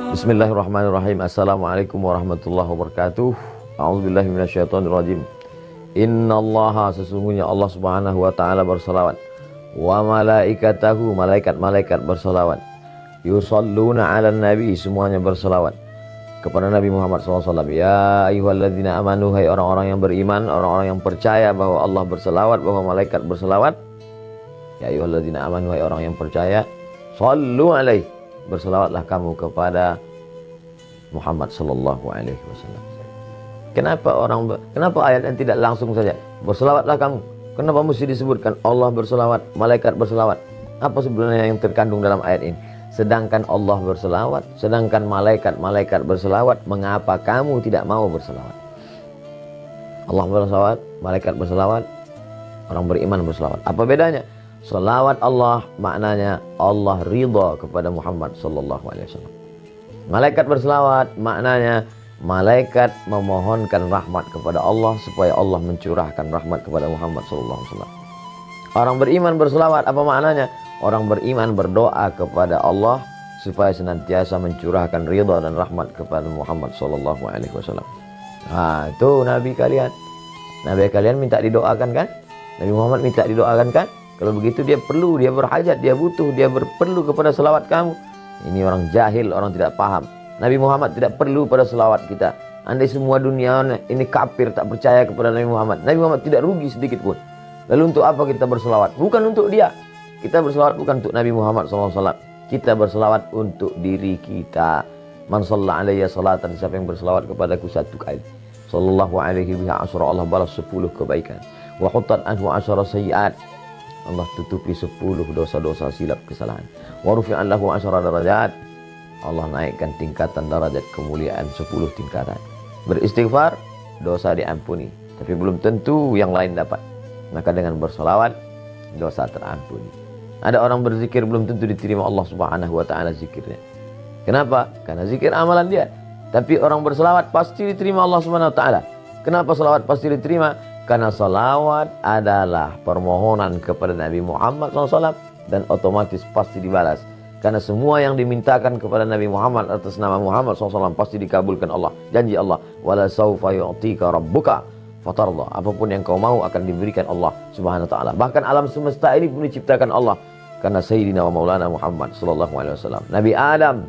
Bismillahirrahmanirrahim. Assalamualaikum warahmatullahi wabarakatuh. A'udzubillahi minasyaitonirrajim. Innallaha, sesungguhnya Allah Subhanahu wa taala berselawat, wa malaikatahu, malaikat-malaikat berselawat, yusalluna 'alan nabi, semuanya berselawat kepada Nabi Muhammad SAW. Ya ayyuhalladzina amanu, hai orang-orang yang beriman, orang-orang yang percaya bahwa Allah berselawat, bahwa malaikat berselawat. Ya ayyuhalladzina amanu, hai orang yang percaya, sallu alaihi, berselawatlah kamu kepada Muhammad sallallahu alaihi wasallam. Kenapa ayat yang tidak langsung saja berselawatlah kamu? Kenapa mesti disebutkan Allah berselawat, malaikat berselawat? Apa sebenarnya yang terkandung dalam ayat ini? Sedangkan Allah berselawat, sedangkan malaikat berselawat, mengapa kamu tidak mau berselawat? Allah berselawat, malaikat berselawat, orang beriman berselawat. Apa bedanya? Selawat Allah maknanya Allah ridha kepada Muhammad sallallahu alaihi wasallam. Malaikat berselawat maknanya malaikat memohonkan rahmat kepada Allah supaya Allah mencurahkan rahmat kepada Muhammad sallallahu alaihi wasallam. Orang beriman berselawat, apa maknanya? Orang beriman berdoa kepada Allah supaya senantiasa mencurahkan ridha dan rahmat kepada Muhammad sallallahu alaihi wasallam. Itu nabi kalian. Nabi kalian minta didoakan kan? Nabi Muhammad minta didoakan kan? Kalau begitu dia perlu, dia berhajat, dia butuh, dia berperlu kepada selawat kamu. Ini orang jahil, orang tidak paham. Nabi Muhammad tidak perlu pada selawat kita. Andai semua dunia ini kafir, tak percaya kepada Nabi Muhammad, Nabi Muhammad tidak rugi sedikit pun. Lalu untuk apa kita berselawat? Bukan untuk dia. Kita berselawat bukan untuk Nabi Muhammad SAW. Kita berselawat untuk diri kita. Man shalla alayya salatan, siapa yang berselawat kepadaku satu kali, sallallahu alaihi biha asyara, Allah balas 10 kebaikan. Wa hutat anhu asyara sayyiat, Allah tutupi 10 dosa-dosa silap kesalahan. Wa rufi'an lahu asyara darajat, Allah naikkan tingkatan derajat kemuliaan 10 tingkatan. Beristighfar, dosa diampuni, tapi belum tentu yang lain dapat. Maka dengan bersolawat, dosa terampuni. Ada orang berzikir belum tentu diterima Allah Subhanahu wa taala zikirnya. Kenapa? Karena zikir amalan dia. Tapi orang berselawat pasti diterima Allah Subhanahu wa taala. Kenapa selawat pasti diterima? Karena salawat adalah permohonan kepada Nabi Muhammad SAW dan otomatis pasti dibalas. Karena semua yang dimintakan kepada Nabi Muhammad atas nama Muhammad SAW pasti dikabulkan Allah. Janji Allah, wala saufa yu'tika rabbuka fatarda. Apapun yang kau mau akan diberikan Allah Subhanahu wa taala. Bahkan alam semesta ini pun diciptakan Allah karena Sayyidina wa Maulana Muhammad sallallahu alaihi wasallam. Nabi Adam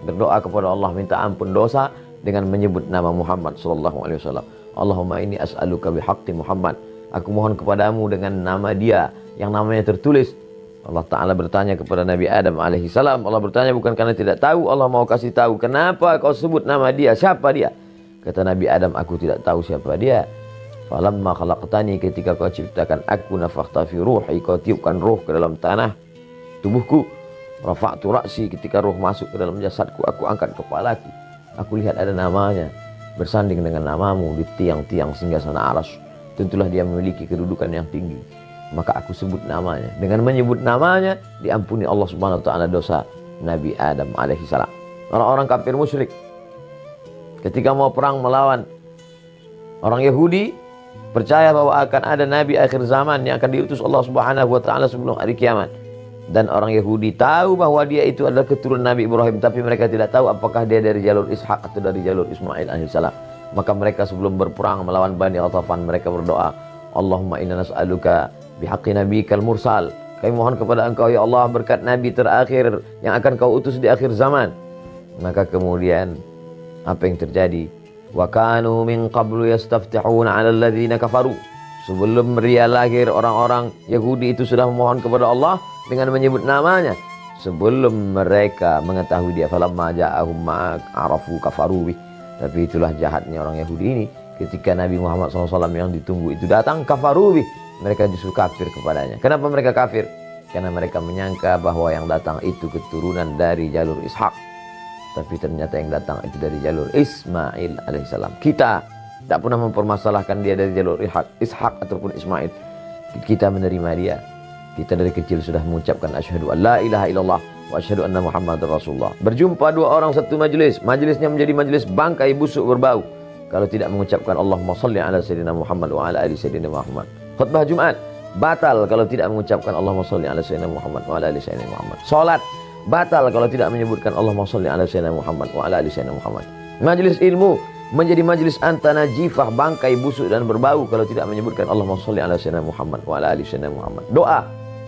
berdoa kepada Allah minta ampun dosa dengan menyebut nama Muhammad sallallahu alaihi wasallam. Allahumma inni as'aluka bihaqqi Muhammad. Aku mohon kepadamu dengan nama dia yang namanya tertulis. Allah Ta'ala bertanya kepada Nabi Adam alaihi salam. Allah bertanya bukan karena tidak tahu, Allah mau kasih tahu. Kenapa kau sebut nama dia? Siapa dia? Kata Nabi Adam, aku tidak tahu siapa dia. Falamma khalaqtani, ketika kau ciptakan aku, nafakhta fi ruhi, kau tiupkan ruh ke dalam tanah tubuhku. Rafa'tu ra'si, ketika ruh masuk ke dalam jasadku, aku angkat kepalaku. Aku lihat ada namanya bersanding dengan namamu di tiang-tiang singgasana aras. Tentulah dia memiliki kedudukan yang tinggi. Maka aku sebut namanya. Dengan menyebut namanya diampuni Allah Subhanahu wa taala dosa Nabi Adam alaihi salam. Orang-orang kafir musyrik ketika mau perang melawan orang Yahudi, percaya bahwa akan ada nabi akhir zaman yang akan diutus Allah Subhanahu wa taala sebelum hari kiamat. Dan orang Yahudi tahu bahwa dia itu adalah keturunan Nabi Ibrahim, tapi mereka tidak tahu apakah dia dari jalur Ishak atau dari jalur Ismail alaihissalam. Maka mereka sebelum berperang melawan Bani Ghatafan, mereka berdoa, Allahumma inna nas'aluka bihaqqi nabiyikal mursal. Kami mohon kepada engkau ya Allah berkat nabi terakhir yang akan kau utus di akhir zaman. Maka kemudian apa yang terjadi? Wa kanu min qablu yastaftihuna 'ala alladhina kafaru. Sebelum dia lahir, orang-orang Yahudi itu sudah memohon kepada Allah dengan menyebut namanya. Sebelum mereka mengetahui dia, falamma ja'ahum ma'arafu kafaru bih. Tapi itulah jahatnya orang Yahudi ini. Ketika Nabi Muhammad SAW yang ditunggu itu datang, kafaru bih, mereka justru kafir kepadanya. Kenapa mereka kafir? Karena mereka menyangka bahwa yang datang itu keturunan dari jalur Ishak. Tapi ternyata yang datang itu dari jalur Ismail alaihissalam. Kita tak pernah mempermasalahkan dia dari jalur Ishak ataupun Ismail. Kita menerima dia. Kita dari kecil sudah mengucapkan asyhadu an la ilaha illallah wa asyhadu anna Muhammadar Rasulullah. Berjumpa dua orang satu majelis, majelisnya menjadi majelis bangkai busuk berbau kalau tidak mengucapkan Allahumma shalli ala sayyidina Muhammad wa ala ali sayyidina Muhammad. Khutbah Jumat batal kalau tidak mengucapkan Allahumma shalli ala sayyidina Muhammad wa ala ali sayyidina Muhammad. Salat batal kalau tidak menyebutkan Allahumma sholli ala sayyidina Muhammad wa ala ali sayyidina Muhammad. Majelis ilmu menjadi majelis antanajifah, bangkai busuk dan berbau kalau tidak menyebutkan Allahumma sholli ala sayyidina Muhammad wa ala ali sayyidina Muhammad. Doa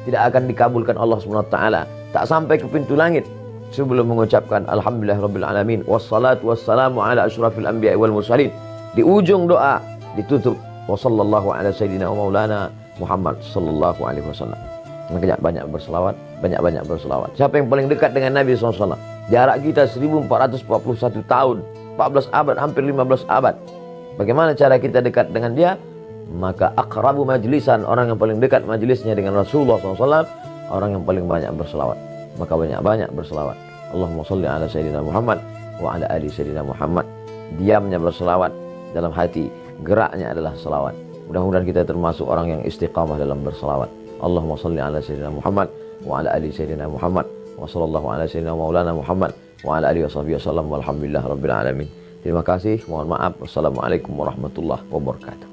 tidak akan dikabulkan Allah Subhanahu wa taala, tak sampai ke pintu langit sebelum mengucapkan alhamdulillahirabbil alamin wassalatu wassalamu ala asyrafil anbiya'i wal mursalin. Di ujung doa ditutup wa sallallahu ala sayyidina wa maulana Muhammad sallallahu alaihi wasallam. Banyak berselawat, banyak berselawat. Siapa yang paling dekat dengan Nabi SAW? Jarak kita 1441 tahun, 14 abad, hampir 15 abad. Bagaimana cara kita dekat dengan dia? Maka aqrabu majlisan, orang yang paling dekat majlisnya dengan Rasulullah SAW, orang yang paling banyak berselawat. Maka banyak berselawat. Allahumma sholli ala sayyidina Muhammad wa ala ali sayyidina Muhammad. Diamnya berselawat, dalam hati geraknya adalah selawat. Mudah-mudahan kita termasuk orang yang istiqamah dalam berselawat. Allahumma sholli ala sayyidina Muhammad wa ala ali sayyidina Muhammad wa sallallahu ala sayyidina maulana Muhammad wa ala alihi washabihi wasallam walhamdulillah rabbil alamin. Terima kasih, mohon maaf. Wassalamualaikum warahmatullahi wabarakatuh.